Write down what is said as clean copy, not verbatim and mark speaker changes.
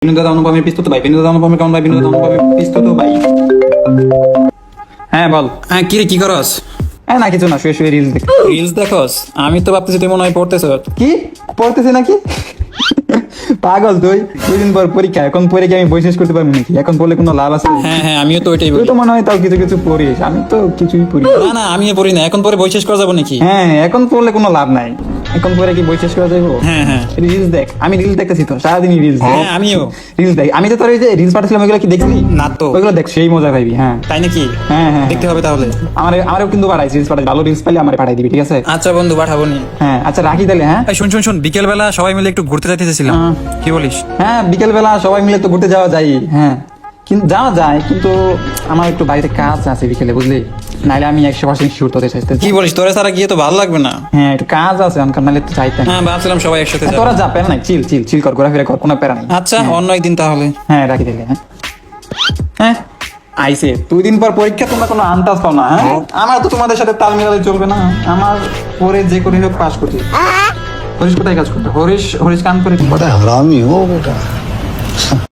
Speaker 1: বিনোদন অনুপমের পিস্তত ভাই, বিনোদন অনুপমের কেমন ভাই, বিনোদন অনুপমের পিস্তত ভাই। হ্যাঁ বল।
Speaker 2: হ্যাঁ কি রে, কি করস?
Speaker 1: না কিছু না, শুয়ে শুয়ে রিলস দেখ।
Speaker 2: রিলস দেখস? আমি তো ভাবতেছি তুই মনে হয় পড়তেছ।
Speaker 1: কি পড়তেছে নাকি? পাগল তুই, 2 দিন পর পরীক্ষা, এখন পরে কি আমি বই শেষ করতে পারবো নাকি? এখন পড়লে কোনো লাভ আছে?
Speaker 2: হ্যাঁ হ্যাঁ, আমিও তো ওইটাই
Speaker 1: তুই
Speaker 2: বলি।
Speaker 1: তো মনে হয় তাও কিছু কিছু পড়িস, আমি তো কিছুই পড়ি না।
Speaker 2: না না, আমিও পড়ি না। এখন পরে বই শেষ করা যাবো নাকি?
Speaker 1: হ্যাঁ এখন পড়লে কোনো লাভ নাই, এখন পরে কি বই শেষ করা যাবো?
Speaker 2: হ্যাঁ হ্যাঁ
Speaker 1: রিলস দেখ, আমি রিলস দেখতেছি তো সারাদিনই রিলস।
Speaker 2: হ্যাঁ, আমিও।
Speaker 1: রিলস দেখ, আমি তো তোর ওই যে রিলস পাঠাচ্ছিলাম ওইগুলো কি দেখলি?
Speaker 2: না তো।
Speaker 1: ওইগুলো দেখ, সেই মজা পাইবি। হ্যাঁ
Speaker 2: তাই নাকি?
Speaker 1: হ্যাঁ হ্যাঁ
Speaker 2: দেখতে হবে তাহলে।
Speaker 1: আমারও কিন্তু পাঠাইছি রিলস, পাঠাই ভালো রিলস পাইলে আমার পাঠাই দিবি, ঠিক আছে?
Speaker 2: আচ্ছা বন্ধু, পাঠাবো নি।
Speaker 1: হ্যাঁ আচ্ছা রাখি তাহলে। হ্যাঁ
Speaker 2: এই শুন শুন শুন, বিকেল বেলা সবাই মিলে একটু ঘুরতে যাইতে চাইছিলাম। কি বলিস?
Speaker 1: হ্যাঁ বিকেল বেলা সবাই মিলে তো ঘুরতে যাওয়া যায়। হ্যাঁ কিন্তু যাওয়া যায়, কিন্তু আমার একটু বাড়িতে কাজ আছে বিকেলে, বুঝলি? নাইলে আমি 100% শিওর তোদের সাথে।
Speaker 2: কি বলিস, তোরা সারা গিয়ে তো ভালো লাগবে না।
Speaker 1: হ্যাঁ একটু কাজ আছে, অনকার নাইলে তো চাইতেন।
Speaker 2: হ্যাঁ, ভাবছিলাম সবাই একসাথে যাবো।
Speaker 1: তোরা যা, প্যারা নাই, চিল চিল চিল কর, ঘোরাফেরা কর, কোনো প্যারা নাই।
Speaker 2: আচ্ছা, অন্য একদিন তাহলে।
Speaker 1: হ্যাঁ রাখি তাহলে। হ্যাঁ হ্যাঁ আইসে 2 দিন পর পরীক্ষা, তোমরা কোনো আন্দাজ পাও না। হ্যাঁ আমার তো তোমাদের সাথে তাল মিলালে চলবে না, আমার পরে যে করে হোক পাস করতে। হরিশ কোথায় কাজ করতে? হরিশ কান করে
Speaker 3: बड़ा हरामी हो बेटा।